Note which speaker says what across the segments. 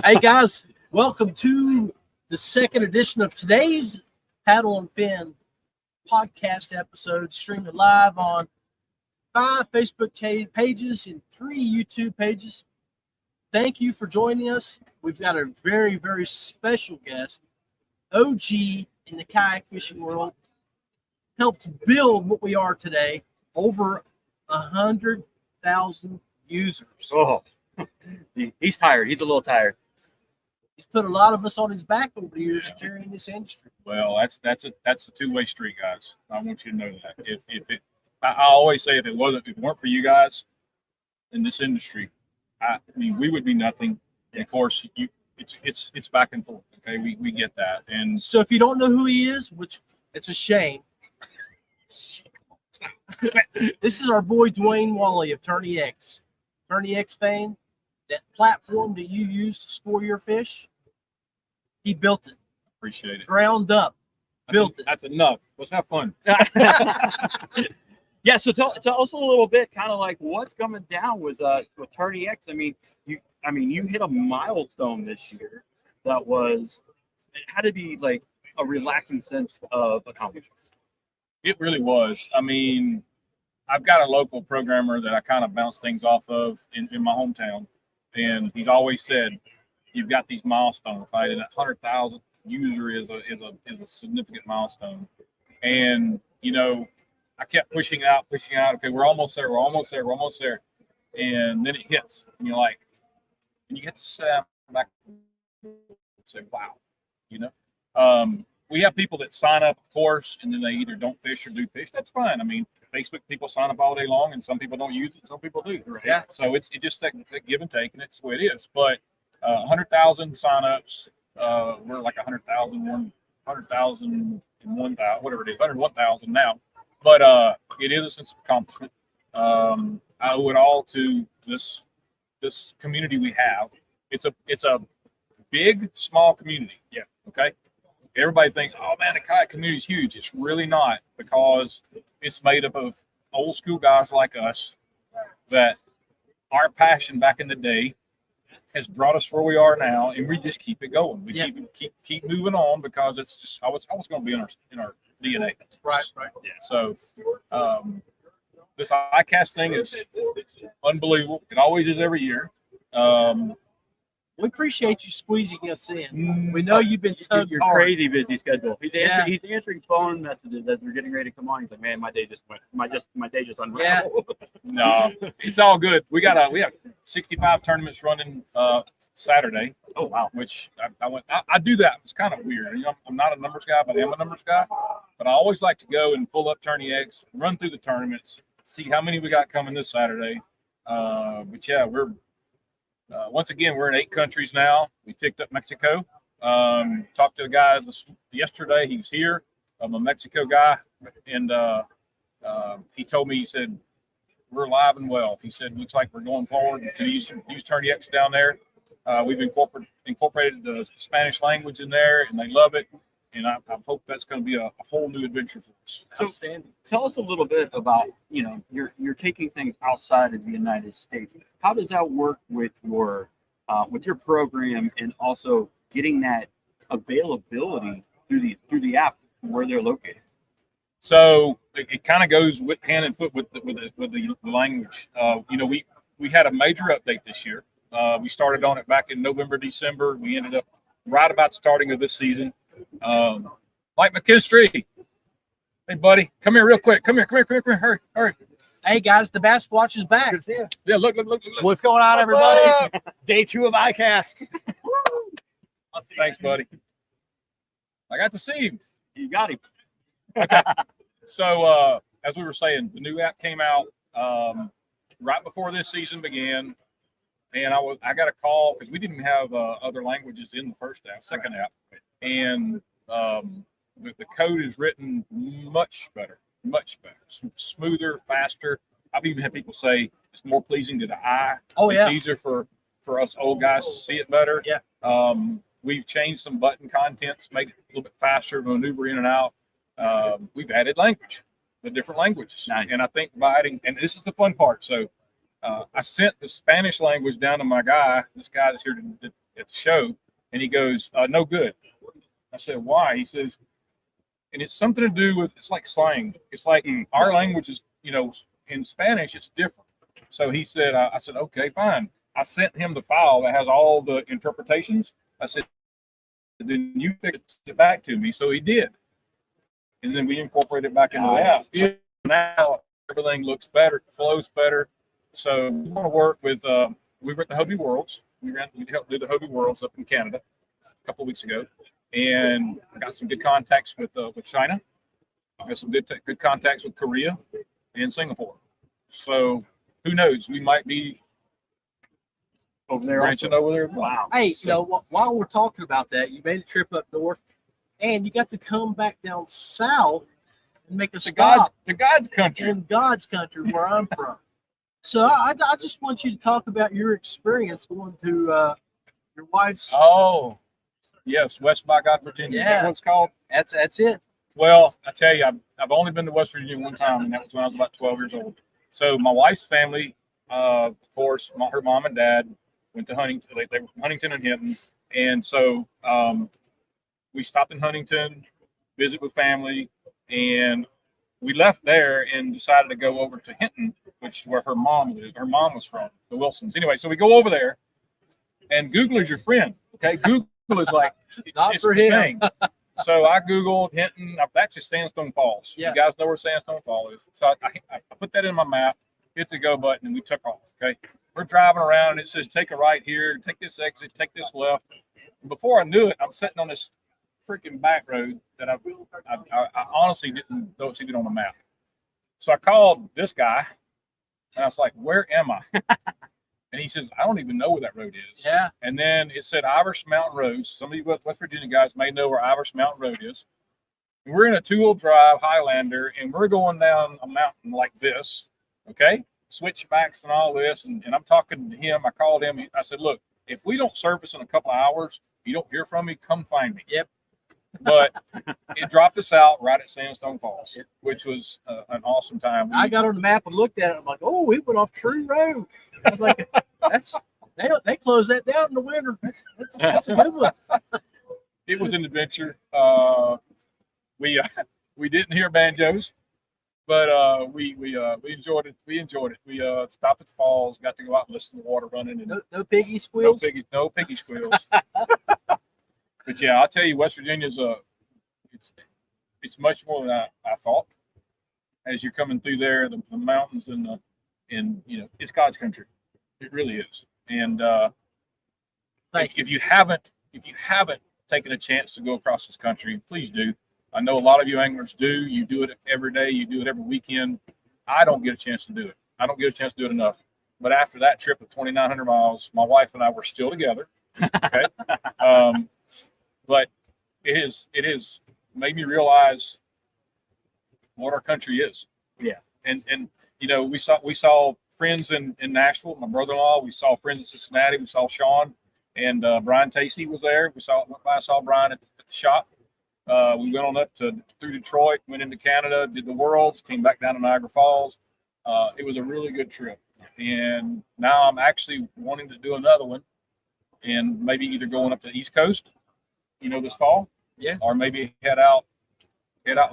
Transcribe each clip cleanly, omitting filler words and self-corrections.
Speaker 1: Hey guys, welcome to the second edition of today's Paddle and Fin podcast episode, streaming live on 5 Facebook pages and 3 YouTube pages. Thank you for joining us. We've got a very, very special guest, OG in the kayak fishing world, helped build what we are today, over 100,000 users.
Speaker 2: Oh, he's tired. He's a little tired.
Speaker 1: He's put a lot of us on his back over the years carrying this industry.
Speaker 3: Well, that's a two-way street, guys. I want you to know that. I always say if it weren't for you guys in this industry, I mean we would be nothing. And of course, it's back and forth. Okay, we get that. And
Speaker 1: So if you don't know who he is, which it's a shame, this is our boy Dwayne Walley of TourneyX. TourneyX fame, that platform that you use to store your fish, he built it.
Speaker 3: appreciate it.
Speaker 1: Ground up. Built it.
Speaker 3: That's enough. Let's have fun.
Speaker 2: Yeah. So tell us a little bit, kind of like what's coming down with TourneyX. I mean, you hit a milestone this year that it had to be like a relaxing sense of accomplishment.
Speaker 3: It really was. I mean, I've got a local programmer that I kind of bounce things off of in my hometown, and he's always said, "You've got these milestones, right? And that 100,000 user is a significant milestone." And I kept pushing out. Okay, we're almost there. And then it hits, and you're like, and you get to sit back and say, "Wow," We have people that sign up, of course, and then they either don't fish or do fish. That's fine. I mean, Facebook people sign up all day long, and some people don't use it, some people do. Right?
Speaker 1: Yeah.
Speaker 3: So it just that give and take, and it's the way it is. But 100,000 signups, we're like 100,000 and 1,000, whatever it is, 101,000 now. But it is a sense of accomplishment. I owe it all to this community we have. It's a big, small community. Yeah. Okay. Everybody thinks, "Oh man, the kayak community is huge." It's really not, because it's made up of old school guys like us that our passion back in the day has brought us where we are now, and we just keep it going. We keep moving on, because it's just how it's going to be in our DNA.
Speaker 1: Right.
Speaker 3: Yeah. So this ICast thing is unbelievable. It always is every year.
Speaker 1: We appreciate you squeezing us in. We know you've been tugged
Speaker 2: Your
Speaker 1: hard.
Speaker 2: crazy busy schedule. He's answering phone messages as we're getting ready to come on. He's like, "Man, my day just went. My day just unraveled."
Speaker 3: No, it's all good. We have 65 tournaments running Saturday.
Speaker 2: Oh wow!
Speaker 3: Which I do that. It's kind of weird. I'm not a numbers guy, but I am a numbers guy. But I always like to go and pull up TourneyX, run through the tournaments, see how many we got coming this Saturday. But yeah, we're once again we're in 8 countries now. We picked up Mexico. Talked to a guy yesterday. He was here. I'm a Mexico guy, and he told me, he said, "We're alive and well." He said, "Looks like we're going forward and use TourneyX down there." We've incorporated the Spanish language in there, and they love it. And I hope that's going to be a whole new adventure for us.
Speaker 2: So tell us a little bit about, you're taking things outside of the United States. How does that work with your program, and also getting that availability through the app where they're located?
Speaker 3: So it kind of goes hand in foot with the language. We had a major update this year. We started on it back in November, December. We ended up right about starting of this season. Mike McKinstry, hey buddy, come here real quick. Come here, hurry.
Speaker 1: Hey guys, the Bass Squatch is back.
Speaker 4: Good to see you.
Speaker 3: Yeah, look.
Speaker 4: What's going on, everybody? Day 2 of ICast.
Speaker 3: Thanks, buddy. I got to see him.
Speaker 2: You got him.
Speaker 3: Okay. So as we were saying, the new app came out right before this season began, and I got a call because we didn't have other languages in the second app, and the code is written much better, smoother, faster. I've even had people say it's more pleasing to the eye.
Speaker 1: Oh, yeah.
Speaker 3: It's easier for us old guys to see it better.
Speaker 1: Yeah.
Speaker 3: We've changed some button contents, make it a little bit faster to maneuver in and out. We've added language, the different languages.
Speaker 2: Nice.
Speaker 3: And I think by adding, and this is the fun part. So I sent the Spanish language down to my guy, this guy that's here the show, and he goes, "No good." I said, "Why?" He says, and it's something to do with, it's like slang. It's like our language is, in Spanish, it's different. So he said, I said, okay, fine. I sent him the file that has all the interpretations. I said, then you fix it back to me. So he did. And then we incorporated it back into the app. So now everything looks better, flows better. So we want to work with, we were at the Hobie Worlds. We helped do the Hobie Worlds up in Canada a couple of weeks ago. And I got some good contacts with China. I got some good contacts with Korea and Singapore. So who knows? We might be
Speaker 2: over there,
Speaker 3: branching over there.
Speaker 2: Wow.
Speaker 1: Hey, while we're talking about that, you made a trip up north, and you got to come back down south and make a stop
Speaker 3: to God's country.
Speaker 1: in God's country, where I'm from. So I just want you to talk about your experience going to your wife's.
Speaker 3: Oh, yes, West by God, Virginia. Is that what it's called?
Speaker 1: That's it.
Speaker 3: Well, I tell you, I've only been to West Virginia one time, and that was when I was about 12 years old. So my wife's family, of course, her mom and dad went to Huntington. They were from Huntington and Hinton, and so we stopped in Huntington, visit with family, and we left there and decided to go over to Hinton, which is where her mom lived. Her mom was from, the Wilsons. Anyway, so we go over there, and Google is your friend. Okay, Google is like
Speaker 1: Not for him.
Speaker 3: thing. So I Googled Hinton. That's just Sandstone Falls.
Speaker 1: Yeah.
Speaker 3: You guys know where Sandstone Falls is. So I put that in my map, hit the go button, and we took off. Okay. We're driving around, and it says, take a right here, take this exit, take this left. And before I knew it, I'm sitting on this freaking back road that I honestly don't see it on the map. So I called this guy, and I was like, where am I? And he says, I don't even know where that road is.
Speaker 1: Yeah.
Speaker 3: And then it said Ivers Mountain Road. Some of you West Virginia guys may know where Ivers Mountain Road is. And we're in a two-wheel drive Highlander, and we're going down a mountain like this, okay? Switchbacks and all this. And I'm talking to him. I called him. I said, look, if we don't surface in a couple of hours, you don't hear from me, come find me.
Speaker 1: Yep.
Speaker 3: But it dropped us out right at Sandstone Falls, which was an awesome time.
Speaker 1: I got on the map and looked at it. I'm like, oh, we went off True Road. I was like, they close that down in the winter. That's a good one.
Speaker 3: It was an adventure. We didn't hear banjos, but we enjoyed it. We stopped at the falls, got to go out and listen to the water running, and
Speaker 1: No piggy squeals.
Speaker 3: no piggy squeals. But yeah, I'll tell you, West Virginia's it's much more than I thought. As you're coming through there, the mountains and it's God's country. It really is. And if you haven't taken a chance to go across this country, please do. I know a lot of you anglers do. You do it every day. You do it every weekend. I don't get a chance to do it. I don't get a chance to do it enough. But after that trip of 2,900 miles, my wife and I were still together. Okay. But it is made me realize what our country is.
Speaker 2: Yeah.
Speaker 3: And we saw friends in Nashville, my brother-in-law. We saw friends in Cincinnati. We saw Sean and Brian Tacey was there. I saw Brian at the shop. We went on up through Detroit, went into Canada, did the Worlds, came back down to Niagara Falls. It was a really good trip. And now I'm actually wanting to do another one, and maybe either going up to the East Coast, this fall, or maybe head out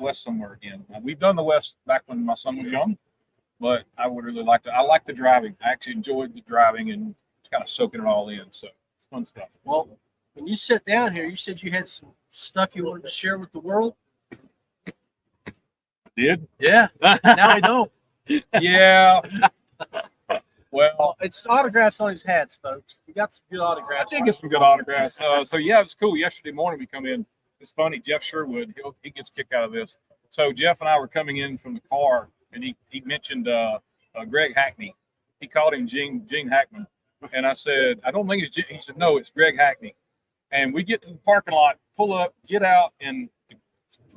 Speaker 3: west somewhere again. Now, we've done the West back when my son was young, but I would really like to. I like the driving. I actually enjoyed the driving and kind of soaking it all in. So fun stuff.
Speaker 1: Well, when you sat down here, you said you had some stuff you wanted to share with the world.
Speaker 3: Did?
Speaker 1: Yeah. Now I don't.
Speaker 3: Yeah. Well,
Speaker 1: it's autographs on his hats, folks. You got some good
Speaker 3: I
Speaker 1: autographs.
Speaker 3: did get some good autographs. So yeah, it was cool. Yesterday morning we come in. It's funny. Jeff Sherwood, he gets a kick out of this. So Jeff and I were coming in from the car, and he mentioned Greg Hackney. He called him Gene Hackman, and I said, I don't think it's Gene. He said, no, it's Greg Hackney. And we get to the parking lot, pull up, get out, and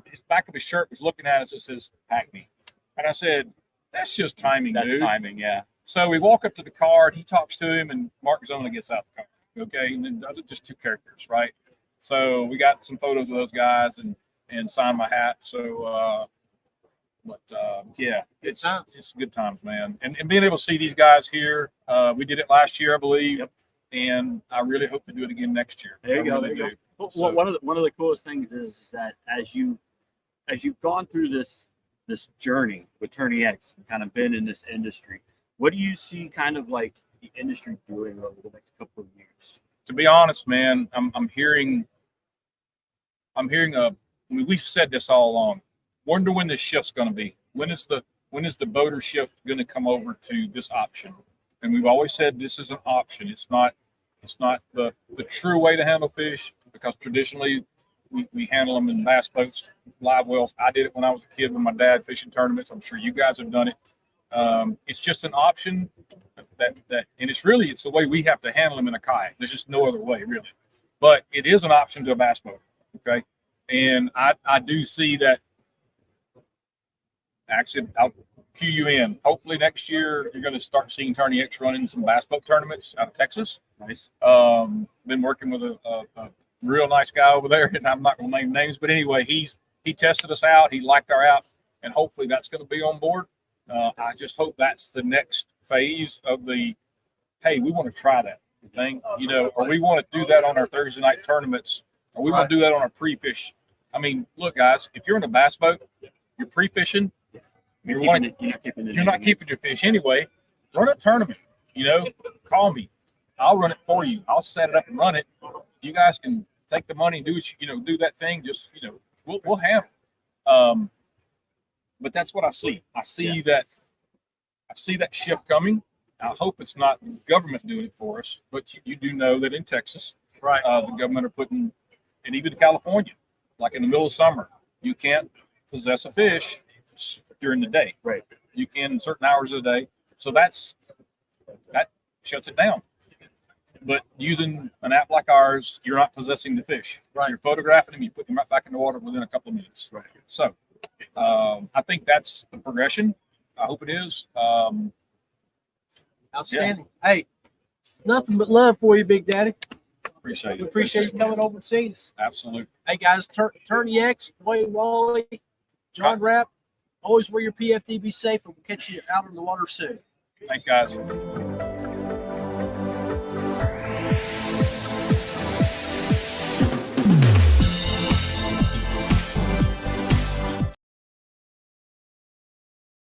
Speaker 3: his back of his shirt was looking at us. It says Hackney, and I said, that's just timing,
Speaker 2: That's
Speaker 3: dude.
Speaker 2: timing, yeah.
Speaker 3: So we walk up to the car, and he talks to him, and Mark Zona gets out the car. Okay, and then those are just two characters, right? So we got some photos of those guys and signed my hat. So, yeah, it's good times, man. And being able to see these guys here, we did it last year, I believe.
Speaker 2: Yep.
Speaker 3: and I really hope to do it again next year.
Speaker 2: There you
Speaker 3: I
Speaker 2: go.
Speaker 3: really
Speaker 2: There you
Speaker 3: do.
Speaker 2: go.
Speaker 3: So-
Speaker 2: Well, one of the coolest things is that as you've gone through this journey with TourneyX and kind of been in this industry, what do you see kind of like the industry doing over the next couple of years?
Speaker 3: To be honest, man, I'm hearing I mean, we've said this all along. Wonder when this shift's going to be. When is the boater shift going to come over to this option? And we've always said this is an option. It's not the true way to handle fish, because traditionally we handle them in bass boats, live wells. I did it when I was a kid with my dad fishing tournaments. I'm sure you guys have done it. It's just an option that and it's the way we have to handle them in a kayak. There's just no other way, really. But it is an option to a bass boat. Okay. And I do see that. Actually, I'll cue you in. Hopefully next year you're going to start seeing TourneyX running some bass boat tournaments out of Texas.
Speaker 2: Nice.
Speaker 3: Been working with a real nice guy over there, and I'm not going to name names, but anyway, he tested us out. He liked our out, and hopefully that's going to be on board. I just hope that's the next phase of the, hey, we want to try that thing, or we want to do that on our Thursday night tournaments, or we want to do that on our pre-fish. I mean, look, guys, if you're in a bass boat, you're pre-fishing, you're not keeping your fish anyway. Run a tournament, call me. I'll run it for you. I'll set it up and run it. You guys can take the money and do what do that thing. Just, we'll have it. But that's what I see. I see that shift coming. I hope it's not the government doing it for us, but you do know that in Texas,
Speaker 1: Right.
Speaker 3: the government are putting, and even California, like in the middle of summer, you can't possess a fish during the day.
Speaker 2: Right.
Speaker 3: You can in certain hours of the day. So that shuts it down. But using an app like ours, you're not possessing the fish.
Speaker 1: Right.
Speaker 3: You're photographing them, you put them right back in the water within a couple of minutes.
Speaker 2: Right.
Speaker 3: So I think that's the progression. I hope it is.
Speaker 1: Outstanding. Hey, nothing but love for you, Big Daddy.
Speaker 3: Appreciate
Speaker 1: We
Speaker 3: it.
Speaker 1: appreciate you coming over and seeing us.
Speaker 3: Absolutely.
Speaker 1: Hey, guys, TourneyX, Dwayne Walley, John Rapp, always wear your PFD, be safe, and we'll catch you out on the water soon.
Speaker 3: Thanks, guys.